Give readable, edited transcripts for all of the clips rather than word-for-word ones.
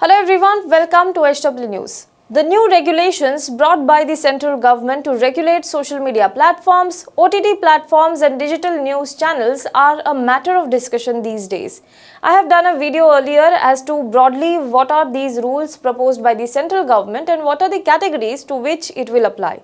Hello everyone, welcome to HW News. The new regulations brought by the central government to regulate social media platforms, OTT platforms and digital news channels are a matter of discussion these days. I have done a video earlier as to broadly what are these rules proposed by the central government and what are the categories to which it will apply.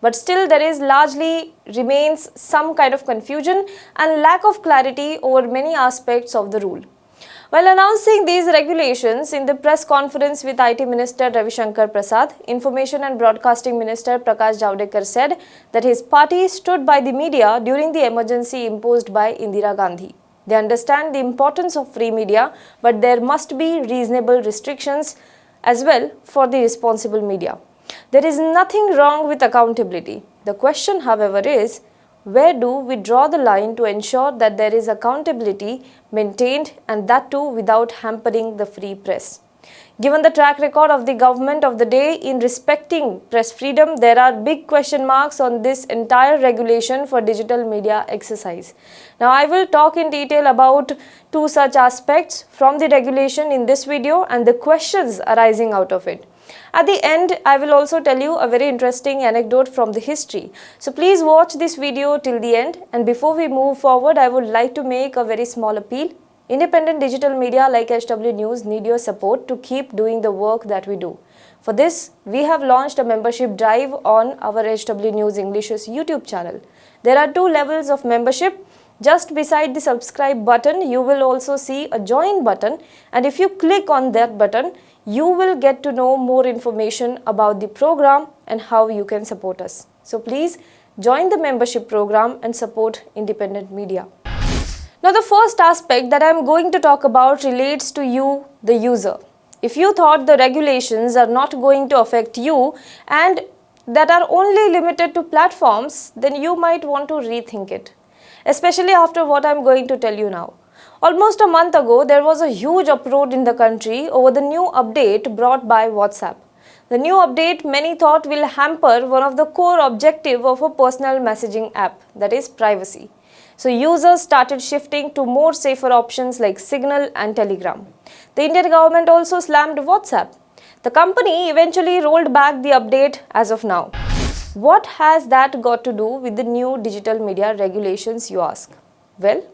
But still there is largely remains some kind of confusion and lack of clarity over many aspects of the rule. While announcing these regulations in the press conference with IT Minister Ravi Shankar Prasad, Information and Broadcasting Minister Prakash Javadekar said that his party stood by the media during the emergency imposed by Indira Gandhi. They understand the importance of free media, but there must be reasonable restrictions as well for the responsible media. There is nothing wrong with accountability. The question, however, is where do we draw the line to ensure that there is accountability maintained and that too without hampering the free press? Given the track record of the government of the day in respecting press freedom, there are big question marks on this entire regulation for digital media exercise. Now, I will talk in detail about two such aspects from the regulation in this video and the questions arising out of it. At the end, I will also tell you a very interesting anecdote from the history. So please watch this video till the end, and before we move forward, I would like to make a very small appeal. Independent digital media like HW News need your support to keep doing the work that we do. For this, we have launched a membership drive on our HW News English's YouTube channel. There are two levels of membership. Just beside the subscribe button, you will also see a join button, and if you click on that button, you will get to know more information about the program and how you can support us. So please join the membership program and support independent media. Now the first aspect that I am going to talk about relates to you, the user. If you thought the regulations are not going to affect you and that are only limited to platforms, then you might want to rethink it, especially after what I am going to tell you now. Almost a month ago, there was a huge uproar in the country over the new update brought by WhatsApp. The new update many thought will hamper one of the core objectives of a personal messaging app, that is privacy. So users started shifting to more safer options like Signal and Telegram. The Indian government also slammed WhatsApp. The company eventually rolled back the update as of now. What has that got to do with the new digital media regulations, you ask? Well,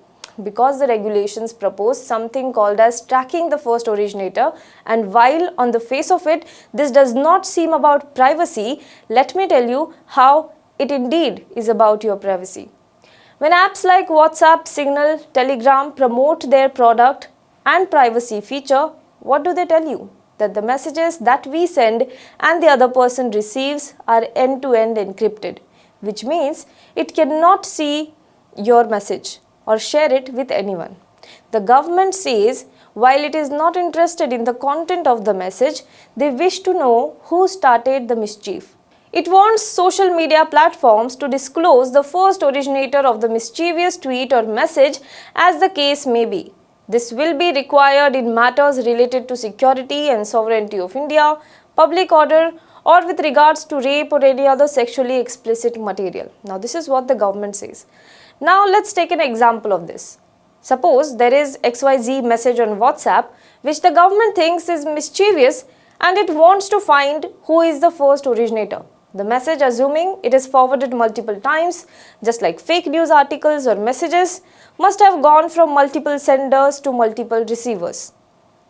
because the regulations propose something called as tracking the first originator, and while on the face of it, this does not seem about privacy, let me tell you how it indeed is about your privacy. When apps like WhatsApp, Signal, Telegram promote their product and privacy feature, what do they tell you? That the messages that we send and the other person receives are end-to-end encrypted, which means it cannot see your message or share it with anyone. The government says while it is not interested in the content of the message, they wish to know who started the mischief. It wants social media platforms to disclose the first originator of the mischievous tweet or message, as the case may be. This will be required in matters related to security and sovereignty of India, public order, or with regards to rape or any other sexually explicit material. Now, this is what the government says. Now, let's take an example of this. Suppose there is XYZ message on WhatsApp which the government thinks is mischievous and it wants to find who is the first originator. The message, assuming it is forwarded multiple times, just like fake news articles or messages, must have gone from multiple senders to multiple receivers.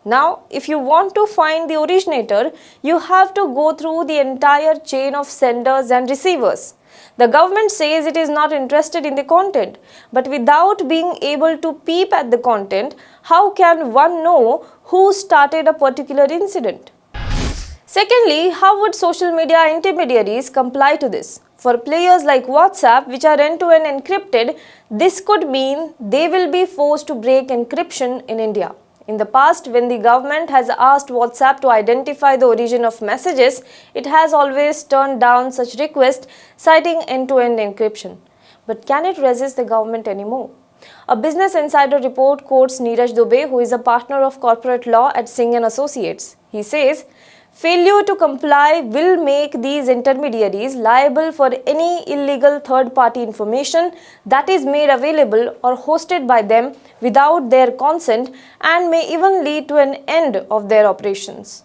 Now, if you want to find the originator, you have to go through the entire chain of senders and receivers. The government says it is not interested in the content, but without being able to peep at the content, how can one know who started a particular incident? Secondly, how would social media intermediaries comply to this? For players like WhatsApp, which are end-to-end encrypted, this could mean they will be forced to break encryption in India. In the past, when the government has asked WhatsApp to identify the origin of messages, it has always turned down such requests, citing end-to-end encryption. But can it resist the government anymore? A Business Insider report quotes Neeraj Dubey, who is a partner of corporate law at Singh & Associates. He says, Failure to comply will make these intermediaries liable for any illegal third-party information that is made available or hosted by them without their consent and may even lead to an end of their operations.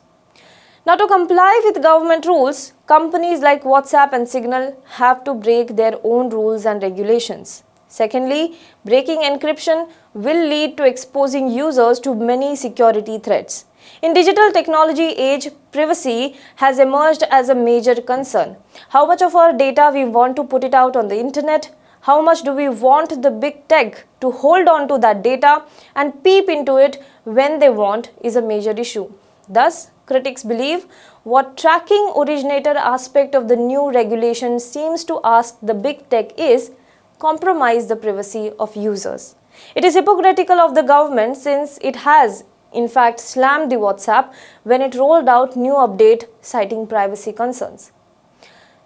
Now, to comply with government rules, companies like WhatsApp and Signal have to break their own rules and regulations. Secondly, breaking encryption will lead to exposing users to many security threats. In digital technology age, privacy has emerged as a major concern. How much of our data we want to put it out on the internet? How much do we want the big tech to hold on to that data and peep into it when they want is a major issue. Thus, critics believe what tracking originator aspect of the new regulation seems to ask the big tech is compromise the privacy of users. It is hypocritical of the government since it has in fact slammed the WhatsApp when it rolled out new update citing privacy concerns.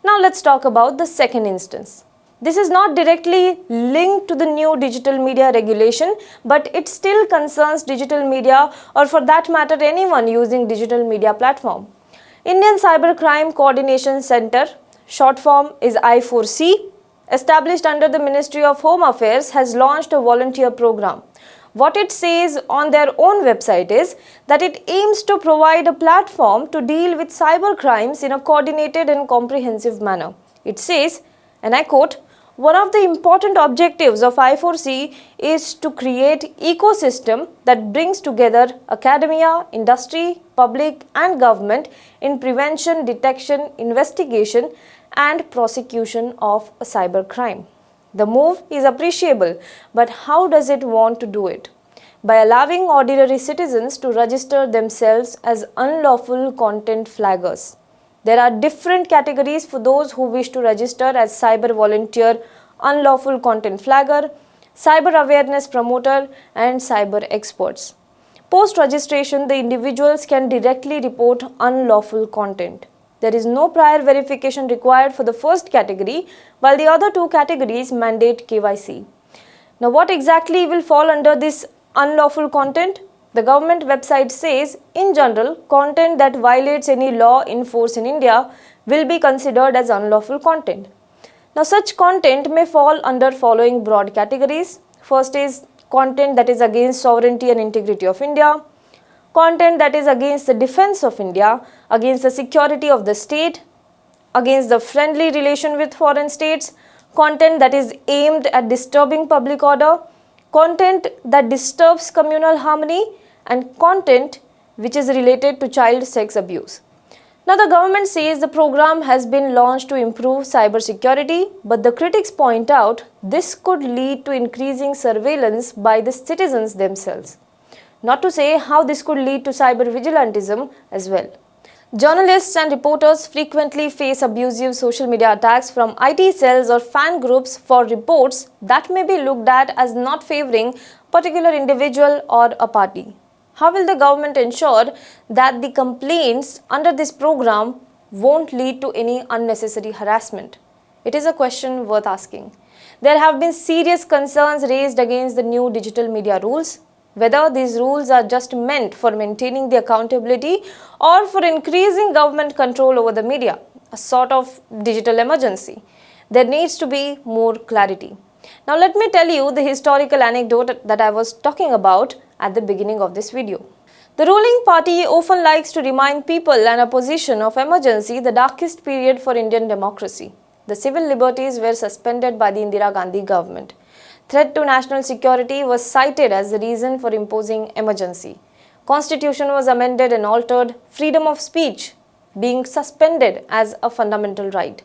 Now let's talk about the second instance. This is not directly linked to the new digital media regulation, but it still concerns digital media or for that matter anyone using digital media platform. Indian Cybercrime Coordination Center, short form is I4C, established under the Ministry of Home Affairs, has launched a volunteer program. What it says on their own website is that it aims to provide a platform to deal with cyber crimes in a coordinated and comprehensive manner. It says, and I quote, "One of the important objectives of I4C is to create ecosystem that brings together academia, industry, public and government in prevention, detection, investigation and prosecution of a cyber crime." The move is appreciable, but how does it want to do it? By allowing ordinary citizens to register themselves as unlawful content flaggers. There are different categories for those who wish to register as cyber volunteer, unlawful content flagger, cyber awareness promoter and cyber experts. Post registration, the individuals can directly report unlawful content. There is no prior verification required for the first category, while the other two categories mandate KYC. Now, what exactly will fall under this unlawful content? The government website says, in general, content that violates any law in force in India will be considered as unlawful content. Now, such content may fall under following broad categories. First is content that is against sovereignty and integrity of India, content that is against the defense of India, against the security of the state, against the friendly relation with foreign states, content that is aimed at disturbing public order, content that disturbs communal harmony, and content which is related to child sex abuse. Now, the government says the program has been launched to improve cyber security, but the critics point out this could lead to increasing surveillance by the citizens themselves. Not to say how this could lead to cyber vigilantism as well. Journalists and reporters frequently face abusive social media attacks from IT cells or fan groups for reports that may be looked at as not favoring a particular individual or a party. How will the government ensure that the complaints under this program won't lead to any unnecessary harassment? It is a question worth asking. There have been serious concerns raised against the new digital media rules. Whether these rules are just meant for maintaining the accountability or for increasing government control over the media, a sort of digital emergency. There needs to be more clarity. Now let me tell you the historical anecdote that I was talking about at the beginning of this video. The ruling party often likes to remind people and opposition of emergency, the darkest period for Indian democracy. The civil liberties were suspended by the Indira Gandhi government. Threat to national security was cited as the reason for imposing emergency. Constitution was amended and altered, freedom of speech being suspended as a fundamental right.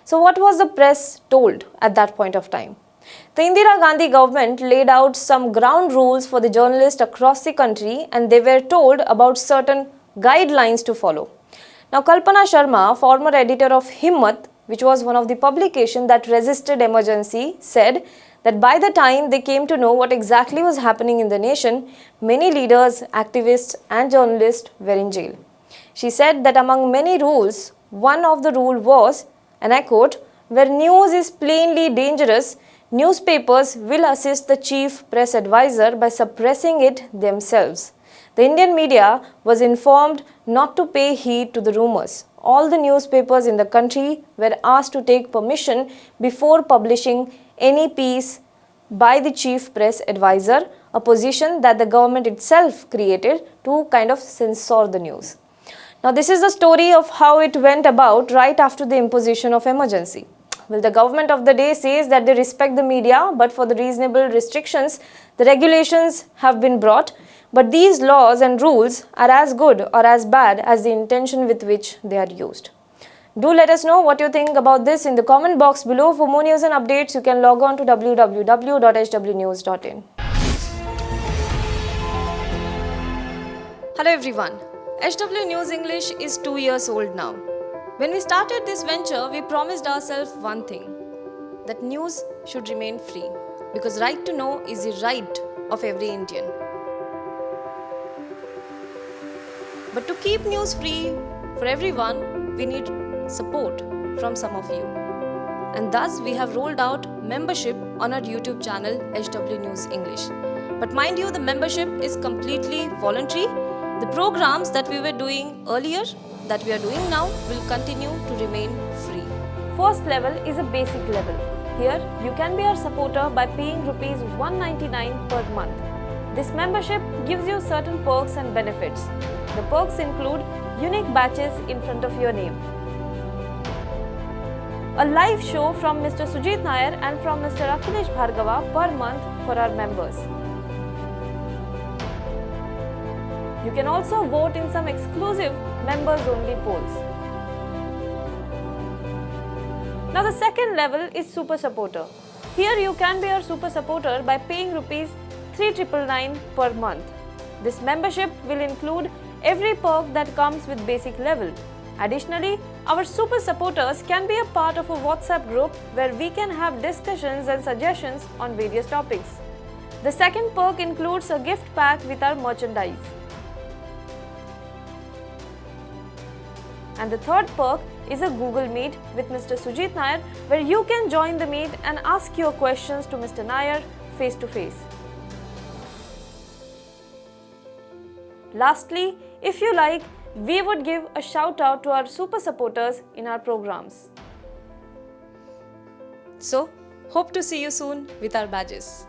So what was the press told at that point of time? The Indira Gandhi government laid out some ground rules for the journalists across the country and they were told about certain guidelines to follow. Now Kalpana Sharma, former editor of Himmat, which was one of the publications that resisted emergency, said that by the time they came to know what exactly was happening in the nation, many leaders, activists and journalists were in jail. She said that among many rules, one of the rule was, and I quote, "Where news is plainly dangerous, newspapers will assist the chief press advisor by suppressing it themselves. The Indian media was informed not to pay heed to the rumors. All the newspapers in the country were asked to take permission before publishing any piece by the chief press advisor, a position that the government itself created to kind of censor the news. Now, this is the story of how it went about right after the imposition of emergency. Well, the government of the day says that they respect the media, but for the reasonable restrictions, the regulations have been brought. But these laws and rules are as good or as bad as the intention with which they are used. Do let us know what you think about this in the comment box below. For more news and updates, you can log on to www.hwnews.in. Hello everyone. HW News English is 2 years old now. When we started this venture, we promised ourselves one thing, that news should remain free, because right to know is the right of every Indian. But to keep news free for everyone, we need support from some of you. And thus we have rolled out membership on our YouTube channel HW News English. But mind you, the membership is completely voluntary. The programs that we were doing earlier, that we are doing now, will continue to remain free. First level is a basic level. Here, you can be our supporter by paying Rs 199 per month. This membership gives you certain perks and benefits. The perks include unique badges in front of your name, a live show from Mr. Sujit Nair and from Mr. Akhilesh Bhargava per month for our members. You can also vote in some exclusive members-only polls. Now the second level is Super Supporter. Here you can be our Super Supporter by paying Rs 3,999 per month. This membership will include every perk that comes with basic level. Additionally, our Super Supporters can be a part of a WhatsApp group where we can have discussions and suggestions on various topics. The second perk includes a gift pack with our merchandise. And the third perk is a Google Meet with Mr. Sujit Nair, where you can join the meet and ask your questions to Mr. Nair face to face. Lastly, if you like, we would give a shout out to our super supporters in our programs. So, hope to see you soon with our badges.